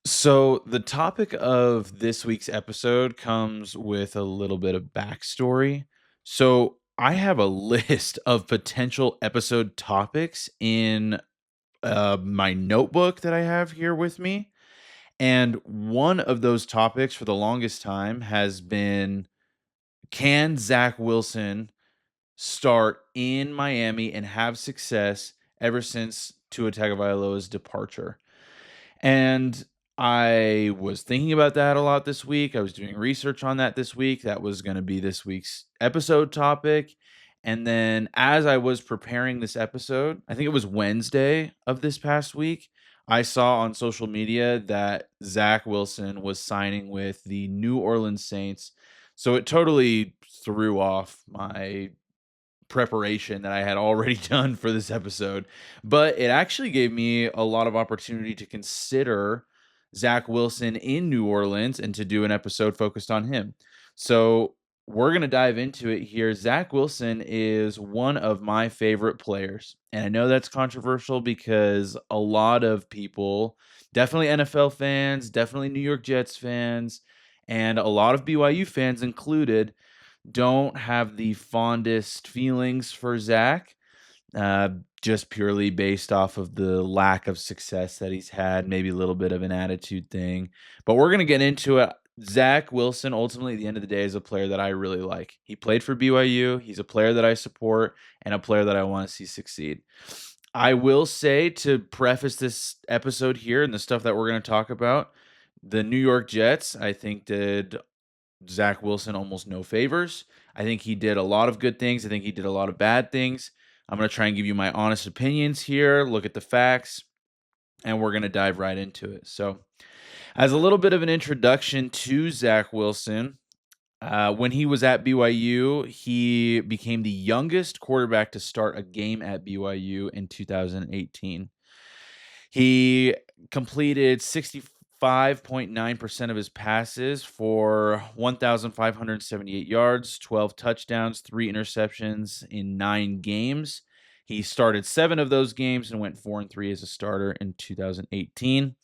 So, the topic of this week's episode comes with a little bit of backstory. So, I have a list of potential episode topics in my notebook that I have here with me. And one of those topics for the longest time has been, can Zach Wilson start in Miami and have success ever since Tua Tagovailoa's departure? And I was thinking about that a lot this week. I was doing research on that this week. That was going to be this week's episode topic. And then as I was preparing this episode, I think it was Wednesday of this past week, I saw on social media that Zach Wilson was signing with the New Orleans Saints. So it totally threw off my preparation that I had already done for this episode, but it actually gave me a lot of opportunity to consider Zach Wilson in New Orleans and to do an episode focused on him. So we're going to dive into it here. Zach Wilson is one of my favorite players. And I know that's controversial because a lot of people, definitely NFL fans, definitely New York Jets fans, and a lot of BYU fans included, don't have the fondest feelings for Zach, uh, just purely based off of the lack of success that he's had, maybe a little bit of an attitude thing. But we're going to get into it. Zach Wilson, ultimately, at the end of the day, is a player that I really like. He played for BYU. He's a player that I support and a player that I want to see succeed. I will say, to preface this episode here and the stuff that we're going to talk about, the New York Jets, I think, did Zach Wilson almost no favors. I think he did a lot of good things. I think he did a lot of bad things. I'm going to try and give you my honest opinions here, look at the facts, and we're going to dive right into it. So, as a little bit of an introduction to Zach Wilson, when he was at BYU, he became the youngest quarterback to start a game at BYU in 2018. He completed 65.9% of his passes for 1,578 yards, 12 touchdowns, 3 interceptions in 9 games. He started 7 of those games and went 4-3 as a starter in 2018.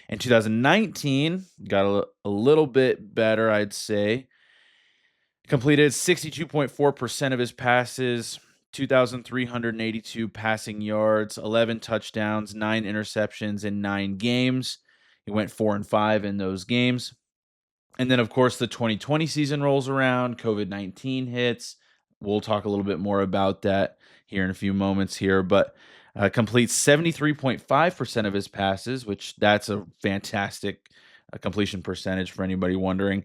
In 2019, got a little bit better, I'd say. Completed 62.4% of his passes, 2,382 passing yards, 11 touchdowns, 9 interceptions in 9 games. He went 4-5 in those games. And then, of course, the 2020 season rolls around, COVID-19 hits. We'll talk a little bit more about that here in a few moments here, but completes 73.5% of his passes, which that's a fantastic completion percentage for anybody wondering.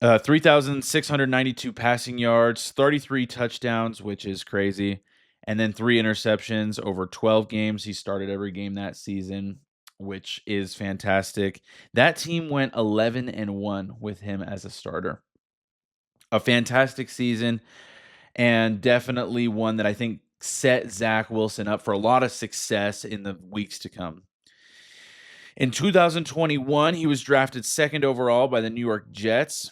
3,692 passing yards, 33 touchdowns, which is crazy, and then 3 interceptions over 12 games. He started every game that season, which is fantastic. That team went 11-1 with him as a starter. A fantastic season, and definitely one that I think set Zach Wilson up for a lot of success in the weeks to come. In 2021, he was drafted second overall by the New York Jets.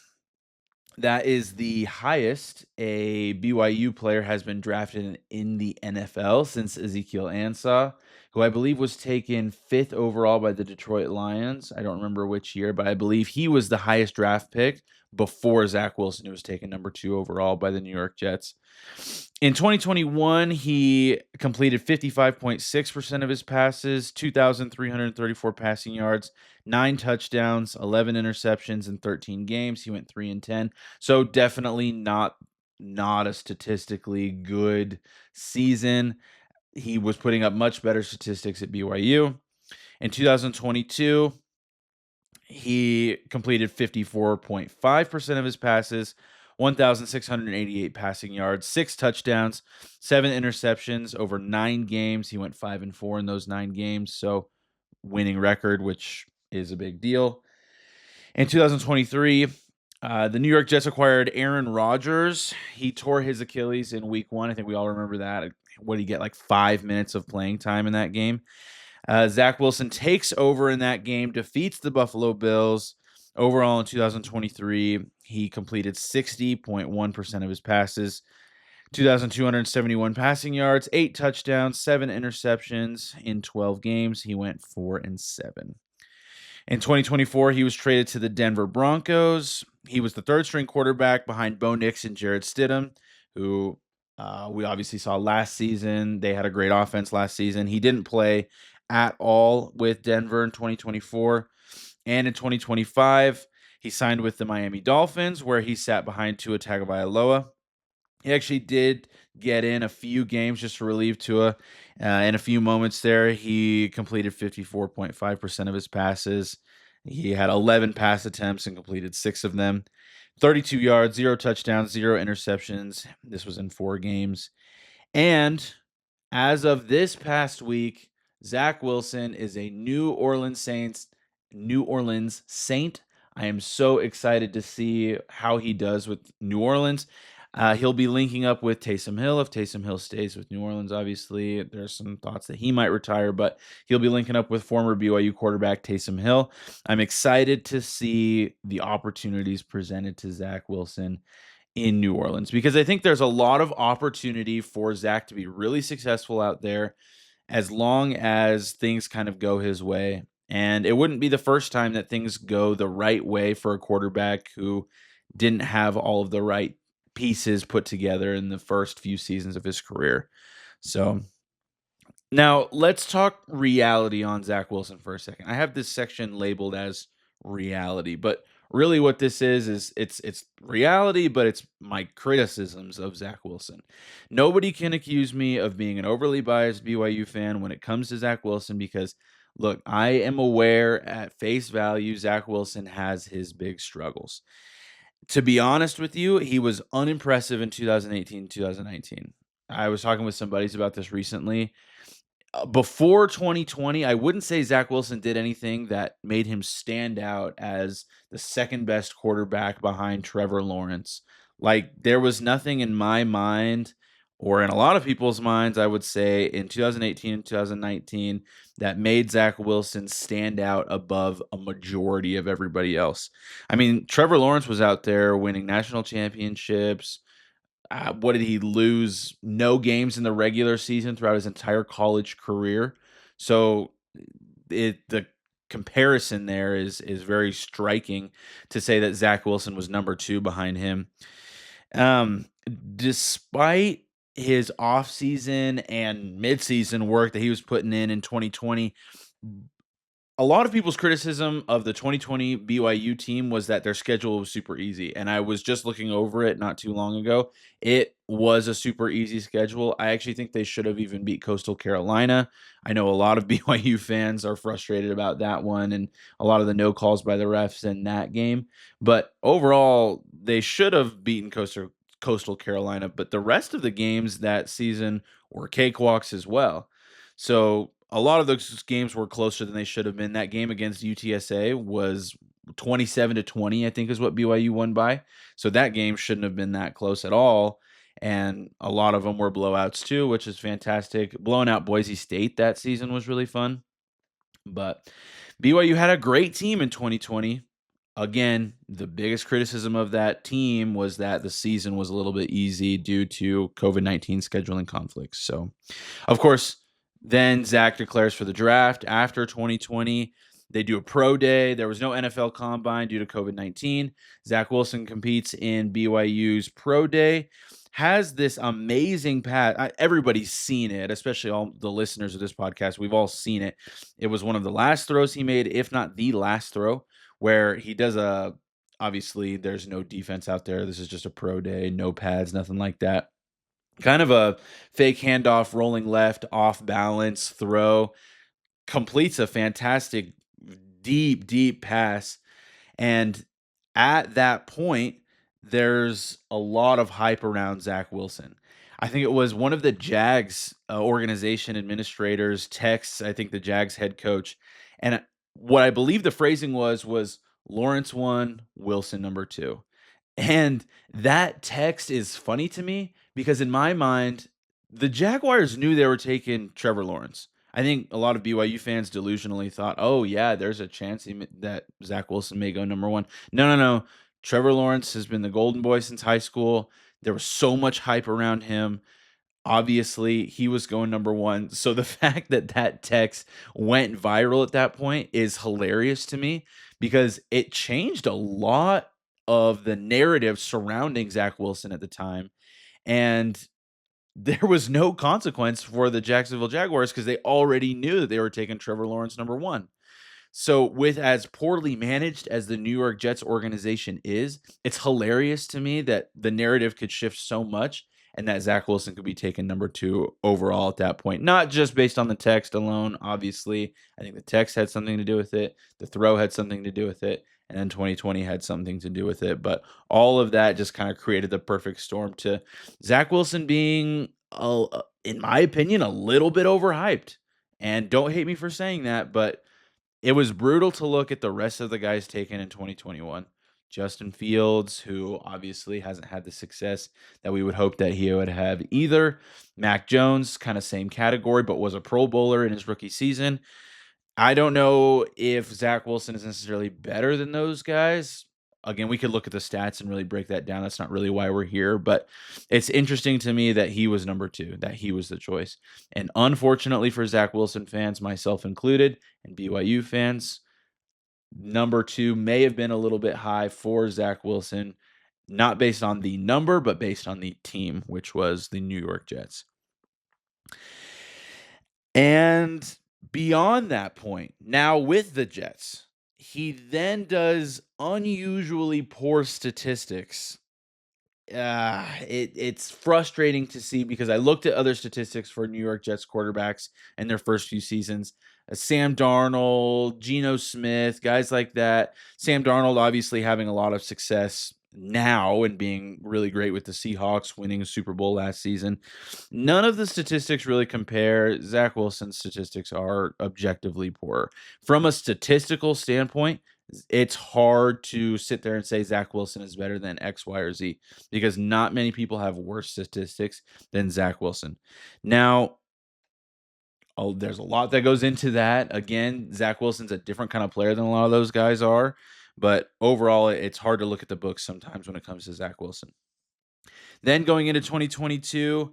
That is the highest a BYU player has been drafted in the NFL since Ezekiel Ansah, who I believe was taken 5th overall by the Detroit Lions. I don't remember which year, but I believe he was the highest draft pick before Zach Wilson, who was taken number 2 overall by the New York Jets. In 2021, he completed 55.6% of his passes, 2,334 passing yards, 9 touchdowns, 11 interceptions in 13 games. He went 3-10. So definitely not a statistically good season. He was putting up much better statistics at BYU. In 2022, he completed 54.5% of his passes, 1,688 passing yards, 6 touchdowns, 7 interceptions over 9 games. He went 5-4 in those 9 games. So winning record, which is a big deal. In 2023, the New York Jets acquired Aaron Rodgers. He tore his Achilles in week 1. I think we all remember that. What did he get, like 5 minutes of playing time in that game? Zach Wilson takes over in that game, defeats the Buffalo Bills. Overall in 2023, he completed 60.1% of his passes, 2,271 passing yards, 8 touchdowns, 7 interceptions in 12 games. He went 4-7. In 2024, he was traded to the Denver Broncos. He was the third string quarterback behind Bo Nix and Jared Stidham, who we obviously saw last season. They had a great offense last season. He didn't play at all with Denver in 2024. And in 2025, he signed with the Miami Dolphins, where he sat behind Tua Tagovailoa. He actually did get in a few games just to relieve Tua. In a few moments there, he completed 54.5% of his passes. He had 11 pass attempts and completed 6 of them. 32 yards, 0 touchdowns, 0 interceptions. This was in 4 games. And as of this past week, Zach Wilson is a New Orleans Saint. I am so excited to see how he does with New Orleans. He'll be linking up with Taysom Hill. If Taysom Hill stays with New Orleans, obviously, there's some thoughts that he might retire, but he'll be linking up with former BYU quarterback Taysom Hill. I'm excited to see the opportunities presented to Zach Wilson in New Orleans because I think there's a lot of opportunity for Zach to be really successful out there as long as things kind of go his way. And it wouldn't be the first time that things go the right way for a quarterback who didn't have all of the right pieces put together in the first few seasons of his career. So now let's talk reality on Zach Wilson for a second. I have this section labeled as reality, but really what this is it's reality, but it's my criticisms of Zach Wilson. Nobody can accuse me of being an overly biased BYU fan when it comes to Zach Wilson because look, I am aware at face value Zach Wilson has his big struggles. To be honest with you, he was unimpressive in 2018, 2019. I was talking with some buddies about this recently. Before 2020, I wouldn't say Zach Wilson did anything that made him stand out as the second best quarterback behind Trevor Lawrence. Like, there was nothing in my mind, or in a lot of people's minds, I would say, in 2018 and 2019 that made Zach Wilson stand out above a majority of everybody else. I mean, Trevor Lawrence was out there winning national championships. What did he lose? No games in the regular season throughout his entire college career. So the comparison there is very striking to say that Zach Wilson was number 2 behind him. Um, Despite his offseason and midseason work that he was putting in 2020, a lot of people's criticism of the 2020 BYU team was that their schedule was super easy. And I was just looking over it not too long ago. It was a super easy schedule. I actually think they should have even beat Coastal Carolina. I know a lot of BYU fans are frustrated about that one and a lot of the no calls by the refs in that game. But overall, they should have beaten Coastal Carolina. But the rest of the games that season were cakewalks as well. So a lot of those games were closer than they should have been. That game against UTSA was 27-20, I think is what BYU won by. So that game shouldn't have been that close at all. And a lot of them were blowouts too, which is fantastic. Blowing out Boise State that season was really fun. But BYU had a great team in 2020. Again, the biggest criticism of that team was that the season was a little bit easy due to COVID-19 scheduling conflicts. So, of course, then Zach declares for the draft after 2020. They do a pro day. There was no NFL combine due to COVID-19. Zach Wilson competes in BYU's pro day, has this amazing pass. Everybody's seen it, especially all the listeners of this podcast. We've all seen it. It was one of the last throws he made, if not the last throw, where he does obviously there's no defense out there. This is just a pro day, no pads, nothing like that. Kind of a fake handoff, rolling left, off balance throw, completes a fantastic deep, deep pass. And at that point, there's a lot of hype around Zach Wilson. I think it was one of the Jags organization administrators texts, I think the Jags head coach. And what I believe the phrasing was Lawrence 1, Wilson number 2. And that text is funny to me because in my mind, the Jaguars knew they were taking Trevor Lawrence. I think a lot of BYU fans delusionally thought, "Oh yeah, there's a chance that Zach Wilson may go number 1." No, no, no. Trevor Lawrence has been the golden boy since high school. There was so much hype around him. Obviously, he was going number 1, so the fact that that text went viral at that point is hilarious to me because it changed a lot of the narrative surrounding Zach Wilson at the time, and there was no consequence for the Jacksonville Jaguars because they already knew that they were taking Trevor Lawrence number 1. So, with as poorly managed as the New York Jets organization is, it's hilarious to me that the narrative could shift so much and that Zach Wilson could be taken number 2 overall at that point. Not just based on the text alone, obviously. I think the text had something to do with it, the throw had something to do with it, and then 2020 had something to do with it. But all of that just kind of created the perfect storm to Zach Wilson being, in my opinion, a little bit overhyped. And don't hate me for saying that, but it was brutal to look at the rest of the guys taken in 2021. Justin Fields, who obviously hasn't had the success that we would hope that he would have either. Mac Jones, kind of same category, but was a Pro Bowler in his rookie season. I don't know if Zach Wilson is necessarily better than those guys. Again, we could look at the stats and really break that down. That's not really why we're here, but it's interesting to me that he was number 2, that he was the choice. And unfortunately for Zach Wilson fans, myself included, and BYU fans, number 2 may have been a little bit high for Zach Wilson, not based on the number, but based on the team, which was the New York Jets. And beyond that point, now with the Jets, he then does unusually poor statistics. It's frustrating to see because I looked at other statistics for New York Jets quarterbacks in their first few seasons. Sam Darnold, Geno Smith, guys like that. Sam Darnold obviously having a lot of success now and being really great with the Seahawks, winning a Super Bowl last season. None of the statistics really compare. Zach Wilson's statistics are objectively poor. From a statistical standpoint, it's hard to sit there and say Zach Wilson is better than X, Y, or Z because not many people have worse statistics than Zach Wilson. Now, there's a lot that goes into that. Again, Zach Wilson's a different kind of player than a lot of those guys are. But overall, it's hard to look at the books sometimes when it comes to Zach Wilson. Then going into 2022,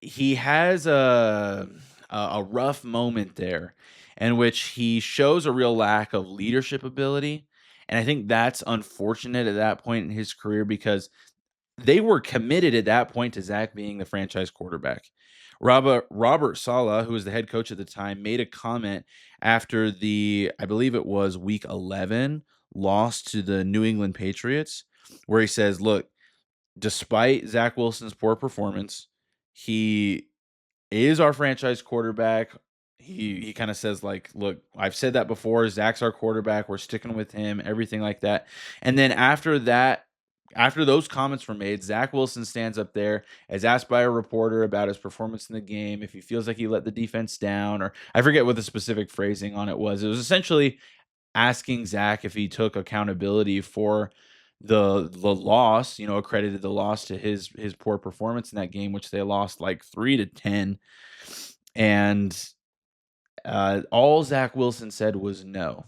he has a rough moment there in which he shows a real lack of leadership ability. And I think that's unfortunate at that point in his career because they were committed at that point to Zach being the franchise quarterback. Robert Saleh, who was the head coach at the time, made a comment after I believe it was week 11, lost to the New England Patriots, where he says, look, despite Zach Wilson's poor performance, he is our franchise quarterback. He kind of says like, look, I've said that before. Zach's our quarterback. We're sticking with him, everything like that. And then after those comments were made, Zach Wilson stands up there as asked by a reporter about his performance in the game, if he feels like he let the defense down, or I forget what the specific phrasing on it was. It was essentially asking Zach if he took accountability for the loss, accredited the loss to his poor performance in that game, which they lost like 3-10. And all Zach Wilson said was no.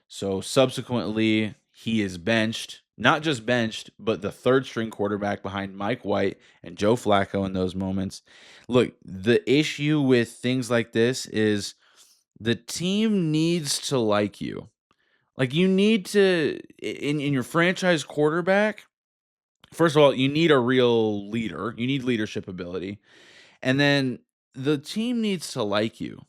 So subsequently, he is benched, not just benched, but the third string quarterback behind Mike White and Joe Flacco in those moments. Look, the issue with things like this is the team needs to like you. Like you need to, in your franchise quarterback, first of all, you need a real leader. You need leadership ability. And then the team needs to like you.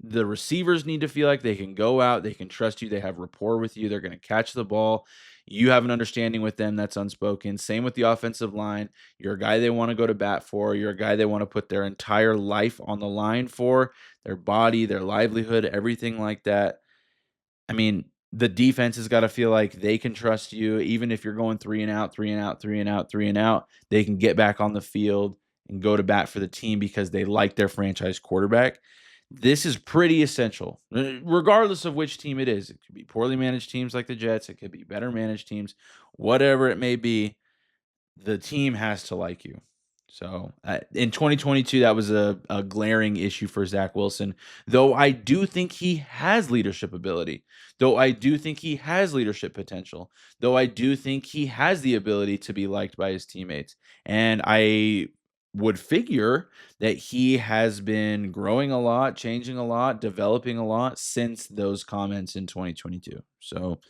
The receivers need to feel like they can go out, they can trust you, they have rapport with you, they're going to catch the ball. You have an understanding with them that's unspoken. Same with the offensive line. You're a guy they want to go to bat for. You're a guy they want to put their entire life on the line for, their body, their livelihood, everything like that. I mean, the defense has got to feel like they can trust you, even if you're going 3 and out, 3 and out, 3 and out, 3 and out. They can get back on the field and go to bat for the team because they like their franchise quarterback. This is pretty essential, regardless of which team it is. It could be poorly managed teams like the Jets. It could be better managed teams. Whatever it may be, the team has to like you. So in 2022, that was a glaring issue for Zach Wilson, though I do think he has leadership ability, though I do think he has leadership potential, though I do think he has the ability to be liked by his teammates. And I would figure that he has been growing a lot, changing a lot, developing a lot since those comments in 2022. So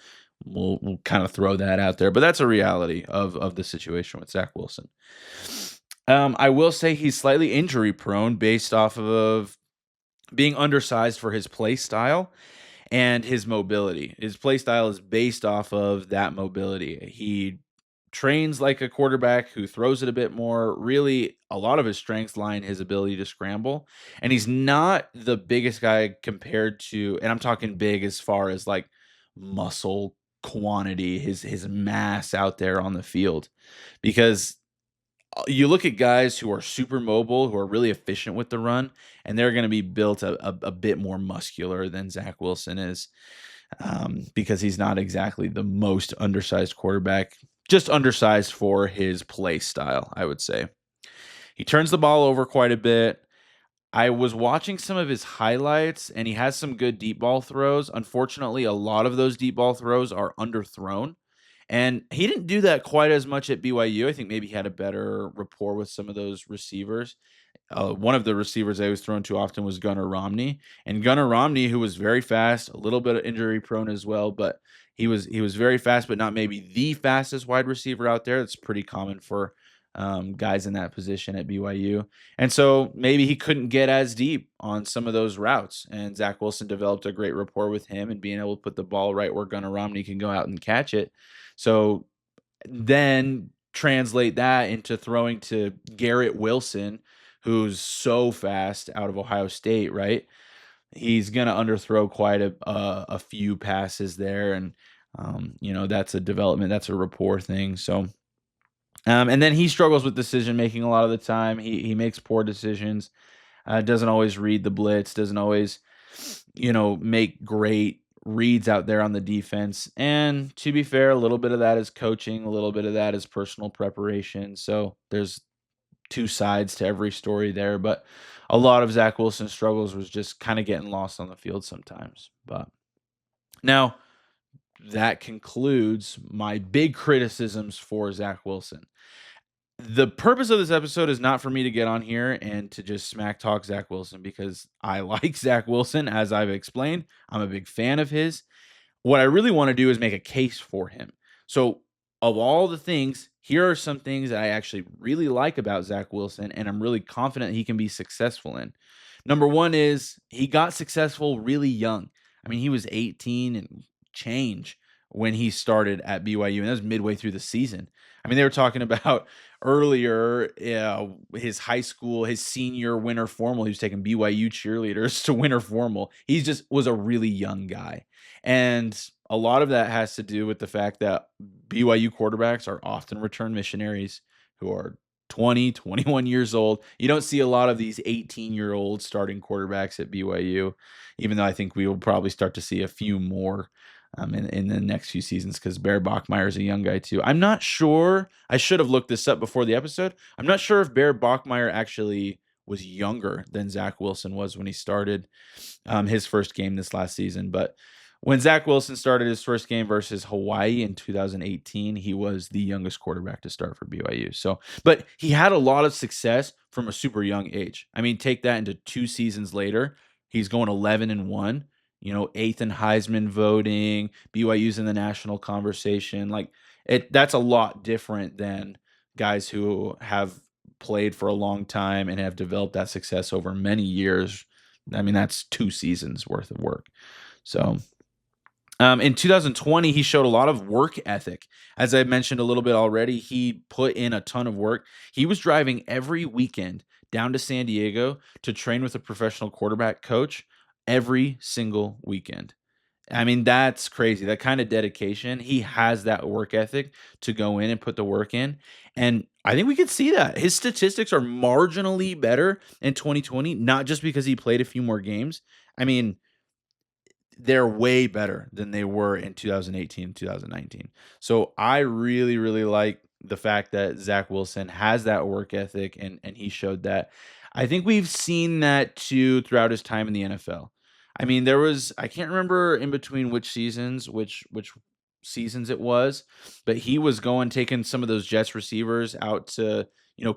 we'll kind of throw that out there, but that's a reality of the situation with Zach Wilson. I will say he's slightly injury prone based off of being undersized for his play style and his mobility. His play style is based off of that mobility. He trains like a quarterback who throws it a bit more. Really, a lot of his strengths lie in his ability to scramble. And he's not the biggest guy compared to, and I'm talking big as far as like muscle quantity, his mass out there on the field. Because you look at guys who are super mobile, who are really efficient with the run, and they're going to be built a bit more muscular than Zach Wilson is, because he's not exactly the most undersized quarterback, just undersized for his play style, I would say. He turns the ball over quite a bit. I was watching some of his highlights, and he has some good deep ball throws. Unfortunately, a lot of those deep ball throws are underthrown. And he didn't do that quite as much at BYU. I think maybe he had a better rapport with some of those receivers. One of the receivers I was thrown to often was Gunnar Romney, and Gunnar Romney, who was very fast, a little bit of injury prone as well, but he was very fast, but not maybe the fastest wide receiver out there. That's pretty common for guys in that position at BYU, and so maybe he couldn't get as deep on some of those routes. And Zach Wilson developed a great rapport with him, and being able to put the ball right where Gunnar Romney can go out and catch it. So then translate that into throwing to Garrett Wilson, who's so fast out of Ohio State, right? He's gonna underthrow quite a few passes there, and that's a development, that's a rapport thing. So, and then he struggles with decision making a lot of the time. He makes poor decisions. Doesn't always read the blitz. Doesn't always, make great reads out there on the defense. And to be fair, a little bit of that is coaching, a little bit of that is personal preparation. So there's two sides to every story there. But a lot of Zach Wilson's struggles was just kind of getting lost on the field sometimes. But now that concludes my big criticisms for Zach Wilson. The purpose of this episode is not for me to get on here and to just smack talk Zach Wilson, because I like Zach Wilson, as I've explained. I'm a big fan of his. What I really want to do is make a case for him. So, of all the things, here are some things that I actually really like about Zach Wilson, and I'm really confident he can be successful in. Number one is he got successful really young. I mean, he was 18 and change when he started at BYU, and that was midway through the season. I mean, they were talking about earlier his high school, his senior winter formal. He was taking BYU cheerleaders to winter formal. He just was a really young guy. And a lot of that has to do with the fact that BYU quarterbacks are often return missionaries who are 20, 21 years old. You don't see a lot of these 18-year-old starting quarterbacks at BYU, even though I think we will probably start to see a few more in the next few seasons, because Bear Bachmeier is a young guy too. I'm not sure. I should have looked this up before the episode. I'm not sure if Bear Bachmeier actually was younger than Zach Wilson was when he started his first game this last season. But when Zach Wilson started his first game versus Hawaii in 2018, he was the youngest quarterback to start for BYU. So, but he had a lot of success from a super young age. I mean, take that into 2 seasons later. He's going 11-1, eighth in Heisman voting. BYU's in the national conversation. Like that's a lot different than guys who have played for a long time and have developed that success over many years. I mean, that's 2 seasons worth of work. So, in 2020, he showed a lot of work ethic. As I mentioned a little bit already, he put in a ton of work. He was driving every weekend down to San Diego to train with a professional quarterback coach every single weekend. I mean, that's crazy. That kind of dedication. He has that work ethic to go in and put the work in. And I think we could see that. His statistics are marginally better in 2020, not just because he played a few more games. I mean, they're way better than they were in 2018 and 2019. So I really, really like the fact that Zach Wilson has that work ethic, and he showed that. I think we've seen that too throughout his time in the NFL. I mean, I can't remember in between which seasons it was, but he was taking some of those Jets receivers out to,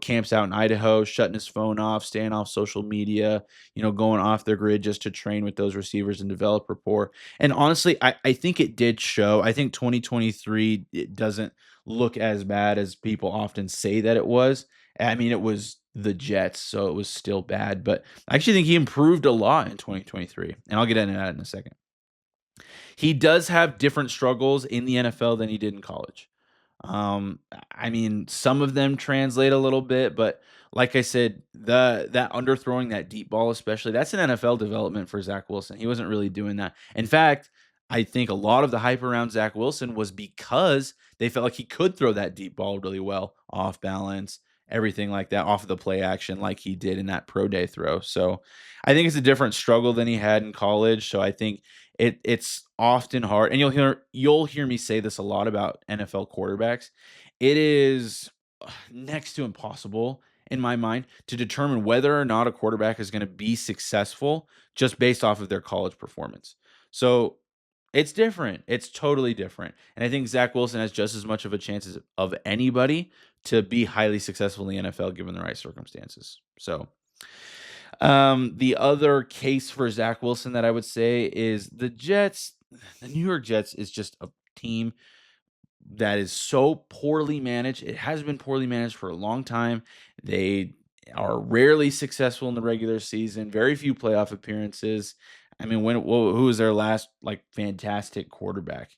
camps out in Idaho, shutting his phone off, staying off social media, going off the grid just to train with those receivers and develop rapport. And honestly, I think it did show. I think 2023, it doesn't look as bad as people often say that it was. I mean, it was the Jets, so it was still bad, but I actually think he improved a lot in 2023, and I'll get into that in a second. He does have different struggles in the NFL than he did in college. I mean, some of them translate a little bit, but like I said, that underthrowing that deep ball, especially, that's an NFL development for Zach Wilson. He wasn't really doing that. In fact, I think a lot of the hype around Zach Wilson was because they felt like he could throw that deep ball really well, off balance, everything like that, off of the play action, like he did in that pro day throw. So I think it's a different struggle than he had in college. So I think it's often hard, and you'll hear me say this a lot about NFL quarterbacks. It is next to impossible in my mind to determine whether or not a quarterback is going to be successful just based off of their college performance. So it's different. It's totally different. And I think Zach Wilson has just as much of a chance of anybody to be highly successful in the NFL given the right circumstances. So the other case for Zach Wilson that I would say is the Jets. The New York Jets is just a team that is so poorly managed. It has been poorly managed for a long time. They are rarely successful in the regular season, very few playoff appearances. I mean, who was their last like fantastic quarterback?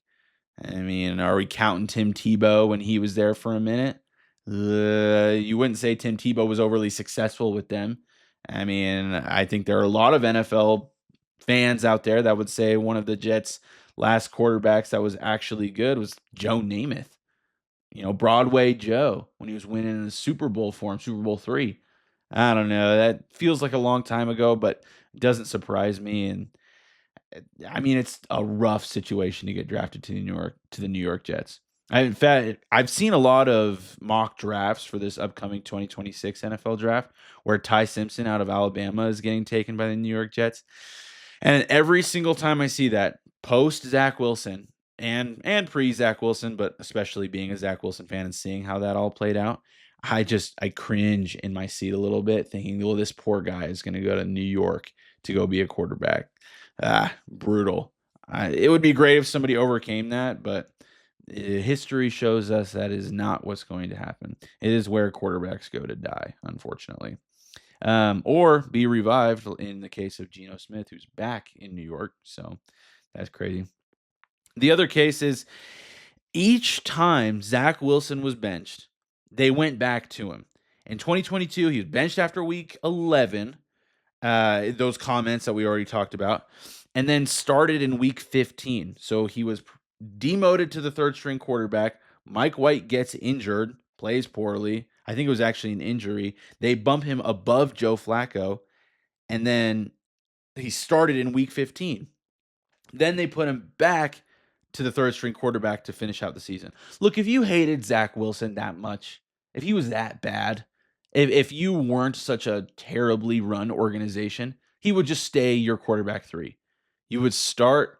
I mean, are we counting Tim Tebow when he was there for a minute? You wouldn't say Tim Tebow was overly successful with them. I mean, I think there are a lot of NFL fans out there that would say one of the Jets' last quarterbacks that was actually good was Joe Namath. Broadway Joe, when he was winning the Super Bowl for him, Super Bowl III. I don't know. That feels like a long time ago, but it doesn't surprise me. And I mean, it's a rough situation to get drafted to the New York Jets. In fact, I've seen a lot of mock drafts for this upcoming 2026 NFL draft where Ty Simpson out of Alabama is getting taken by the New York Jets. And every single time I see that, post Zach Wilson and pre Zach Wilson, but especially being a Zach Wilson fan and seeing how that all played out, I cringe in my seat a little bit, thinking, well, this poor guy is going to go to New York to go be a quarterback. Brutal. It would be great if somebody overcame that, but history shows us that is not what's going to happen. It is where quarterbacks go to die, unfortunately, or be revived in the case of Geno Smith, who's back in New York. So that's crazy. The other case is each time Zach Wilson was benched, they went back to him. In 2022, he was benched after week 11. Those comments that we already talked about, and then started in week 15. So he was demoted to the third string quarterback. Mike White gets injured, plays poorly. I think it was actually an injury. They bump him above Joe Flacco, and then he started in week 15. Then they put him back to the third string quarterback to finish out the season. Look, if you hated Zach Wilson that much, if he was that bad, if you weren't such a terribly run organization, he would just stay your quarterback 3. You would start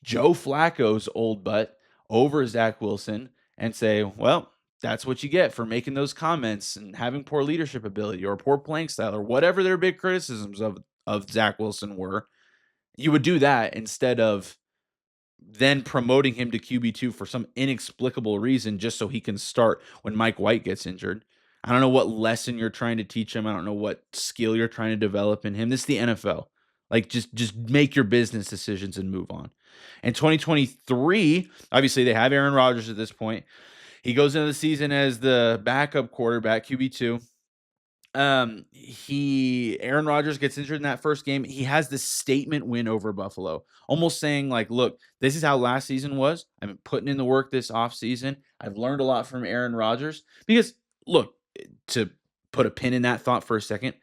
Joe Flacco's old butt over Zach Wilson and say, well, that's what you get for making those comments and having poor leadership ability or poor playing style or whatever their big criticisms of Zach Wilson were. You would do that instead of then promoting him to QB2 for some inexplicable reason just so he can start when Mike White gets injured. I don't know what lesson you're trying to teach him. I don't know what skill you're trying to develop in him. This is the NFL. Like, just make your business decisions and move on. In 2023, obviously they have Aaron Rodgers at this point. He goes into the season as the backup quarterback, QB2. Aaron Rodgers gets injured in that first game. He has this statement win over Buffalo, almost saying like, look, this is how last season was. I've been putting in the work this offseason. I've learned a lot from Aaron Rodgers because look, to put a pin in that thought for a second,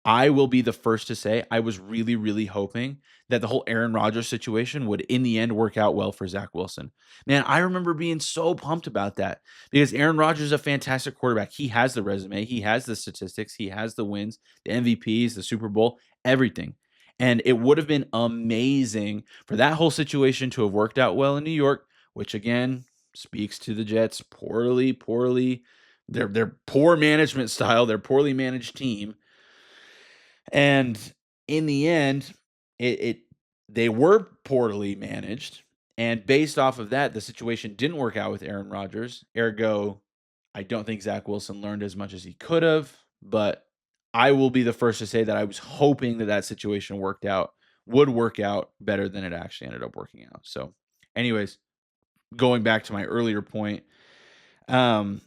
I will be the first to say I was really, really hoping that the whole Aaron Rodgers situation would in the end work out well for Zach Wilson. Man, I remember being so pumped about that because Aaron Rodgers is a fantastic quarterback. He has the resume, he has the statistics, he has the wins, the MVPs, the Super Bowl, everything. And it would have been amazing for that whole situation to have worked out well in New York, which again speaks to the Jets' poorly their poor management style, their poorly managed team. And in the end, it they were poorly managed, and based off of that, the situation didn't work out with Aaron Rodgers. Ergo, I don't think Zach Wilson learned as much as he could have, but I will be the first to say that I was hoping that that situation would work out better than it actually ended up working out. So, anyways, going back to my earlier point, um,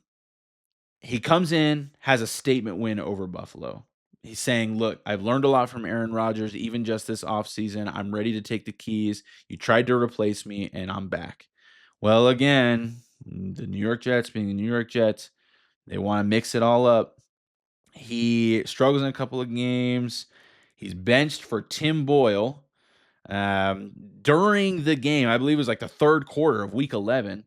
he comes in, has a statement win over Buffalo. He's saying, "Look, I've learned a lot from Aaron Rodgers, even just this offseason. I'm ready to take the keys. You tried to replace me, and I'm back." Well, again, the New York Jets being the New York Jets, they want to mix it all up. He struggles in a couple of games. He's benched for Tim Boyle during the game. I believe it was like the third quarter of Week 11.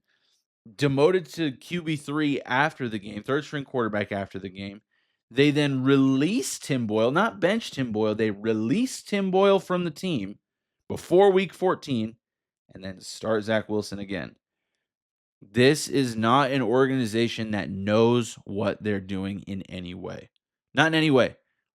Demoted to QB3 after the game, third string quarterback after the game. They then released Tim Boyle, not benched Tim Boyle. They released Tim Boyle from the team before Week 14 and then start Zach Wilson again. This is not an organization that knows what they're doing in any way. Not in any way.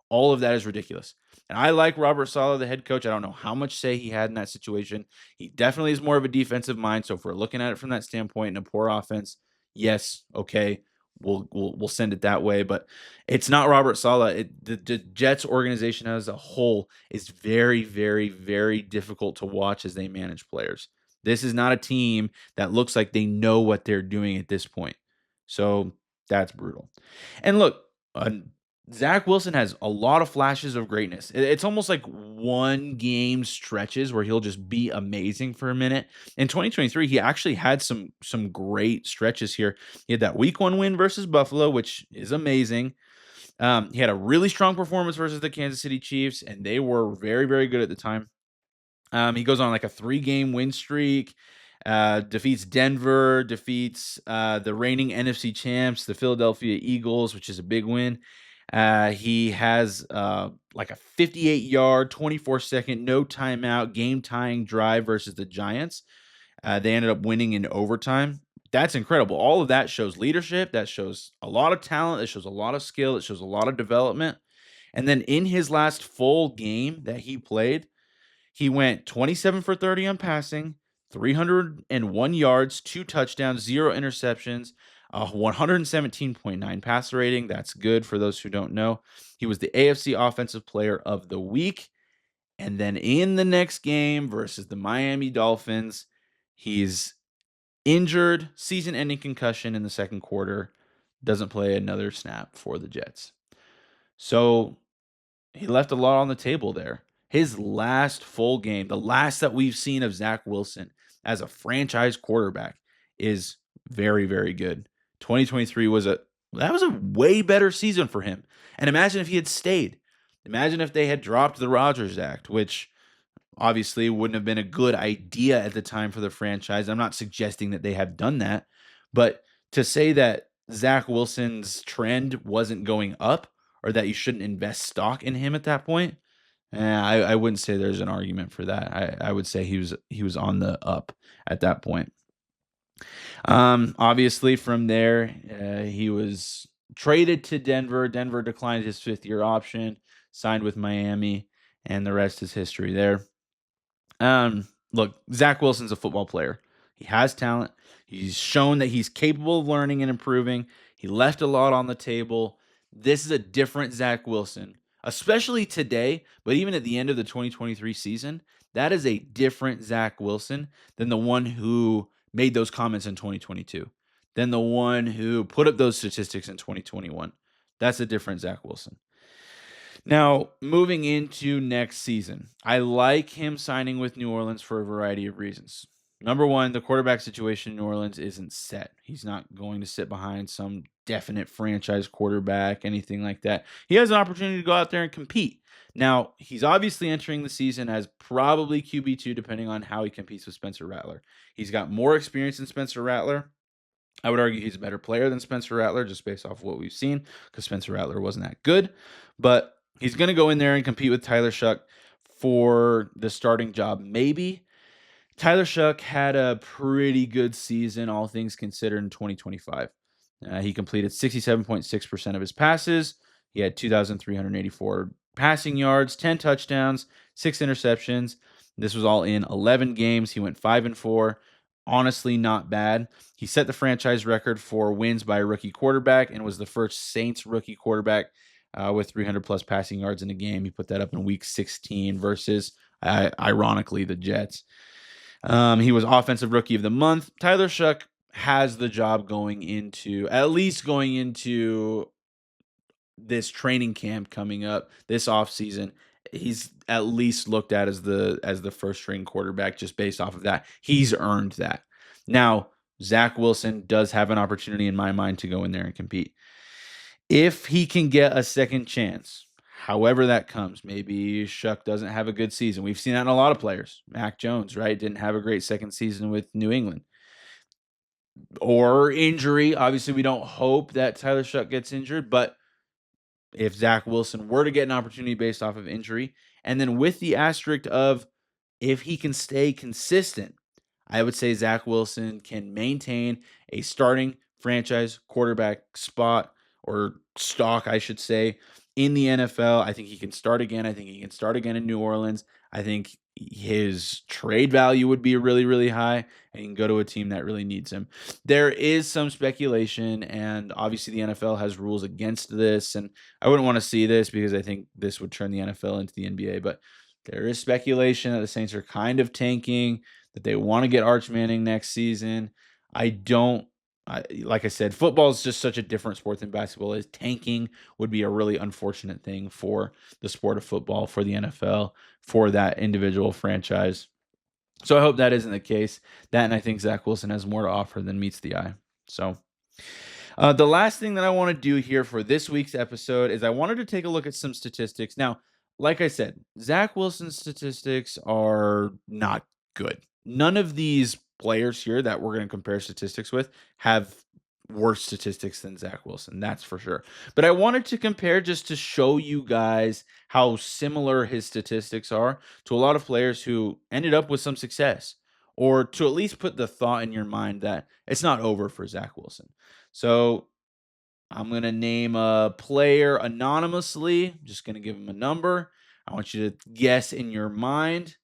All of that is ridiculous. And I like Robert Saleh, the head coach. I don't know how much say he had in that situation. He definitely is more of a defensive mind. So if we're looking at it from that standpoint in a poor offense, yes, okay, we'll send it that way. But it's not Robert Saleh. The Jets organization as a whole is very, very, very difficult to watch as they manage players. This is not a team that looks like they know what they're doing at this point. So that's brutal. And look, Zach Wilson has a lot of flashes of greatness. It's almost like one game stretches where he'll just be amazing for a minute. In 2023, he actually had some great stretches here. He had that Week 1 win versus Buffalo, which is amazing. He had a really strong performance versus the Kansas City Chiefs, and they were very, very good at the time. He goes on like a 3-game win streak, defeats Denver, defeats the reigning NFC champs, the Philadelphia Eagles, which is a big win. He has like a 58-yard, 24-second, no timeout, game-tying drive versus the Giants. They ended up winning in overtime. That's incredible. All of that shows leadership. That shows a lot of talent. It shows a lot of skill. It shows a lot of development. And then in his last full game that he played, he went 27 for 30 on passing, 301 yards, 2 touchdowns, 0 interceptions, 117.9 passer rating. That's good for those who don't know. He was the AFC Offensive Player of the Week. And then in the next game versus the Miami Dolphins, he's injured, season-ending concussion in the second quarter, doesn't play another snap for the Jets. So he left a lot on the table there. His last full game, the last that we've seen of Zach Wilson as a franchise quarterback, is very, very good. 2023 was a way better season for him. And imagine if he had stayed. Imagine if they had dropped the Rodgers Act, which obviously wouldn't have been a good idea at the time for the franchise. I'm not suggesting that they have done that, but to say that Zach Wilson's trend wasn't going up or that you shouldn't invest stock in him at that point, I wouldn't say there's an argument for that. I would say he was on the up at that point. Obviously from there, he was traded to Denver. Denver declined his 5th-year option, signed with Miami, and the rest is history there. Look, Zach Wilson's a football player. He has talent. He's shown that he's capable of learning and improving. He left a lot on the table. This is a different Zach Wilson, especially today, but even at the end of the 2023 season, that is a different Zach Wilson than the one who made those comments in 2022, than the one who put up those statistics in 2021. That's a different Zach Wilson. Now, moving into next season, I like him signing with New Orleans for a variety of reasons. Number one, the quarterback situation in New Orleans isn't set. He's not going to sit behind some definite franchise quarterback, anything like that. He has an opportunity to go out there and compete. Now, he's obviously entering the season as probably QB2, depending on how he competes with Spencer Rattler. He's got more experience than Spencer Rattler. I would argue he's a better player than Spencer Rattler just based off of what we've seen because Spencer Rattler wasn't that good. But he's going to go in there and compete with Tyler Shuck for the starting job, maybe. Tyler Shuck had a pretty good season, all things considered, in 2025. He completed 67.6% of his passes. He had 2,384 passing yards, 10 touchdowns, 6 interceptions. This was all in 11 games. He went 5-4. Honestly, not bad. He set the franchise record for wins by a rookie quarterback and was the first Saints rookie quarterback with 300 plus passing yards in a game. He put that up in week 16 versus, ironically, the Jets. He was offensive rookie of the month. Tyler Shuck has the job going into this training camp coming up this offseason. He's at least looked at as the first string quarterback just based off of that. He's earned that. Now, Zach Wilson does have an opportunity in my mind to go in there and compete. If he can get a second chance, however that comes, maybe Shuck doesn't have a good season. We've seen that in a lot of players. Mac Jones, right? Didn't have a great second season with New England. Or injury. Obviously, we don't hope that Tyler Shuck gets injured, but if Zach Wilson were to get an opportunity based off of injury, and then with the asterisk of if he can stay consistent, I would say Zach Wilson can maintain a starting franchise quarterback spot or stock, I should say, in the NFL. I think he can start again. I think he can start again in New Orleans. I think his trade value would be really, really high, and he can go to a team that really needs him. There is some speculation, and obviously the NFL has rules against this, and I wouldn't want to see this because I think this would turn the NFL into the NBA, but there is speculation that the Saints are kind of tanking, that they want to get Arch Manning next season. Like I said, football is just such a different sport than basketball is. Tanking would be a really unfortunate thing for the sport of football, for the NFL, for that individual franchise. So I hope that isn't the case. That, and I think Zach Wilson has more to offer than meets the eye. So the last thing that I want to do here for this week's episode is I wanted to take a look at some statistics. Now, like I said, Zach Wilson's statistics are not good. None of these players here that we're going to compare statistics with have worse statistics than Zach Wilson. That's for sure. But I wanted to compare just to show you guys how similar his statistics are to a lot of players who ended up with some success, or to at least put the thought in your mind that it's not over for Zach Wilson. So I'm going to name a player anonymously. I'm just going to give him a number. I want you to guess in your mind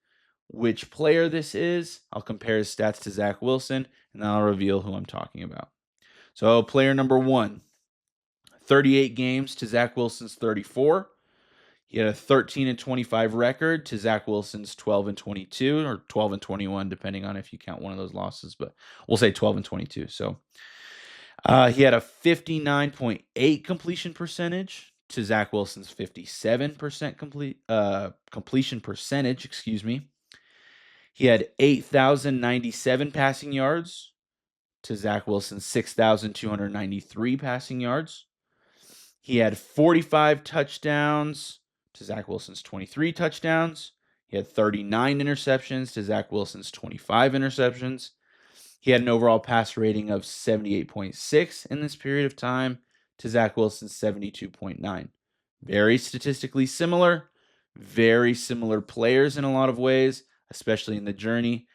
which player this is. I'll compare his stats to Zach Wilson, and then I'll reveal who I'm talking about. So player number 1, 38 games to Zach Wilson's 34. He had a 13-25 record to Zach Wilson's 12-22, or 12-21, depending on if you count one of those losses, but we'll say 12-22. So he had a 59.8 completion percentage to Zach Wilson's 57% completion percentage, excuse me. He had 8,097 passing yards to Zach Wilson's 6,293 passing yards. He had 45 touchdowns to Zach Wilson's 23 touchdowns. He had 39 interceptions to Zach Wilson's 25 interceptions. He had an overall pass rating of 78.6 in this period of time to Zach Wilson's 72.9. Very statistically similar, very similar players in a lot of ways, especially in the journey.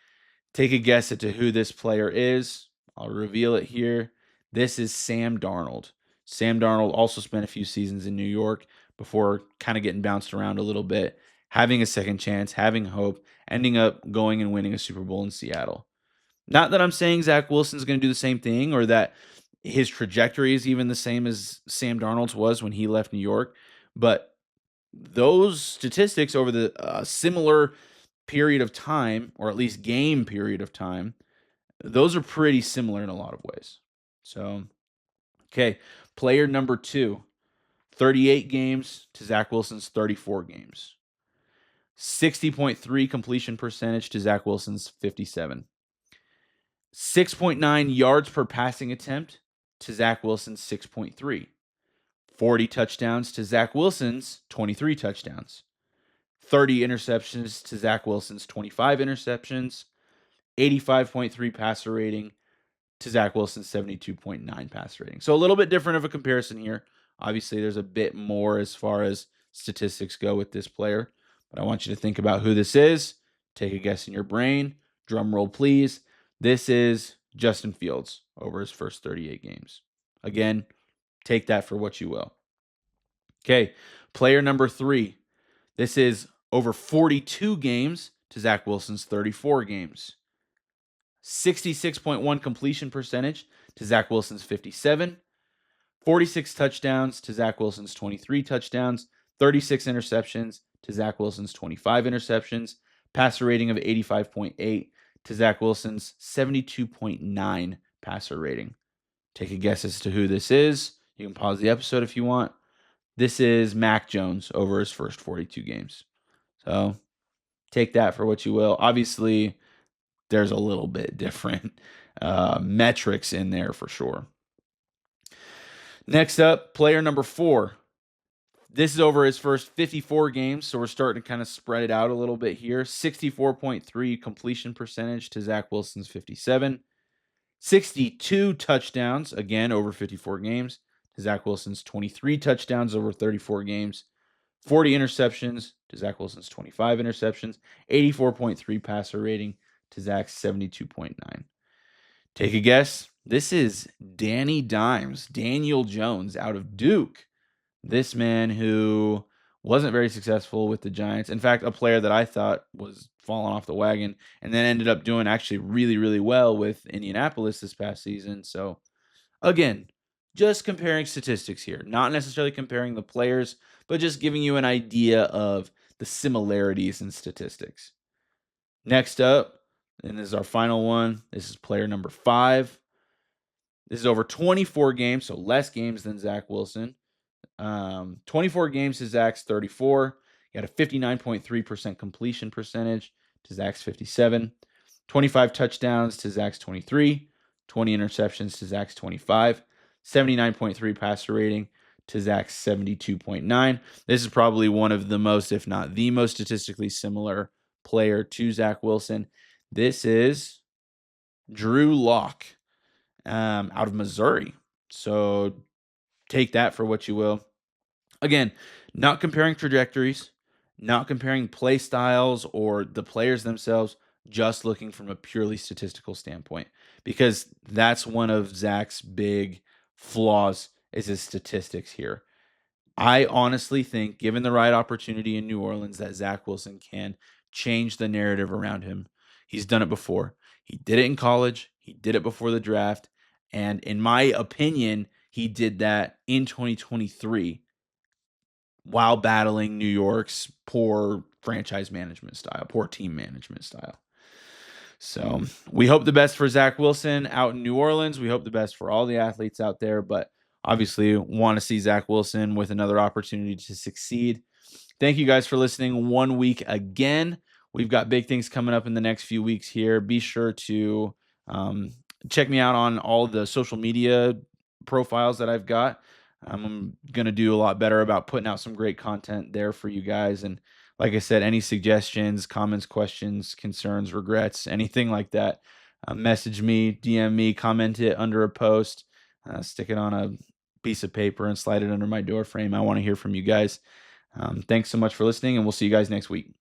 Take a guess as to who this player is. I'll reveal it here. This is Sam Darnold. Sam Darnold also spent a few seasons in New York before kind of getting bounced around a little bit, having a second chance, having hope, ending up going and winning a Super Bowl in Seattle. Not that I'm saying Zach Wilson's going to do the same thing, or that his trajectory is even the same as Sam Darnold's was when he left New York, but those statistics over the similar period of time, or at least game period of time, those are pretty similar in a lot of ways. So, okay, player number 2, 38 games to Zach Wilson's 34 games. 60.3 completion percentage to Zach Wilson's 57. 6.9 yards per passing attempt to Zach Wilson's 6.3. 40 touchdowns to Zach Wilson's 23 touchdowns. 30 interceptions to Zach Wilson's 25 interceptions. 85.3 passer rating to Zach Wilson's 72.9 passer rating. So a little bit different of a comparison here. Obviously, there's a bit more as far as statistics go with this player, but I want you to think about who this is. Take a guess in your brain. Drum roll, please. This is Justin Fields over his first 38 games. Again, take that for what you will. Okay, player number 3. This is over 42 games to Zach Wilson's 34 games. 66.1 completion percentage to Zach Wilson's 57. 46 touchdowns to Zach Wilson's 23 touchdowns. 36 interceptions to Zach Wilson's 25 interceptions. Passer rating of 85.8 to Zach Wilson's 72.9 passer rating. Take a guess as to who this is. You can pause the episode if you want. This is Mac Jones over his first 42 games. So take that for what you will. Obviously, there's a little bit different metrics in there for sure. Next up, player number 4. This is over his first 54 games, so we're starting to kind of spread it out a little bit here. 64.3 completion percentage to Zach Wilson's 57. 62 touchdowns, again, over 54 games, to Zach Wilson's 23 touchdowns over 34 games. 40 interceptions to Zach Wilson's 25 interceptions. 84.3 passer rating to Zach's 72.9. Take a guess. This is Danny Dimes, Daniel Jones out of Duke. This man who wasn't very successful with the Giants. In fact, a player that I thought was falling off the wagon and then ended up doing actually really, really well with Indianapolis this past season. So again, just comparing statistics here, not necessarily comparing the players, but just giving you an idea of the similarities in statistics. Next up, and this is our final one. This is player number 5. This is over 24 games, so less games than Zach Wilson. 24 games to Zach's 34. He had a 59.3% completion percentage to Zach's 57. 25 touchdowns to Zach's 23. 20 interceptions to Zach's 25. 79.3 passer rating to Zach's 72.9. This is probably one of the most, if not the most statistically similar player to Zach Wilson. This is Drew Lock out of Missouri. So take that for what you will. Again, not comparing trajectories, not comparing play styles or the players themselves, just looking from a purely statistical standpoint, because that's one of Zach's big flaws is his statistics here. I honestly think, given the right opportunity in New Orleans, that Zach Wilson can change the narrative around him. He's done it before. He did it in college. He did it before the draft. And in my opinion, he did that in 2023 while battling New York's poor franchise management style, poor team management style. So we hope the best for Zach Wilson out in New Orleans. We hope the best for all the athletes out there, but obviously want to see Zach Wilson with another opportunity to succeed. Thank you guys for listening 1 week again. We've got big things coming up in the next few weeks here. Be sure to check me out on all the social media profiles that I've got. I'm going to do a lot better about putting out some great content there for you guys. And like I said, any suggestions, comments, questions, concerns, regrets, anything like that, message me, DM me, comment it under a post, stick it on a piece of paper and slide it under my door frame. I want to hear from you guys. Thanks so much for listening, and we'll see you guys next week.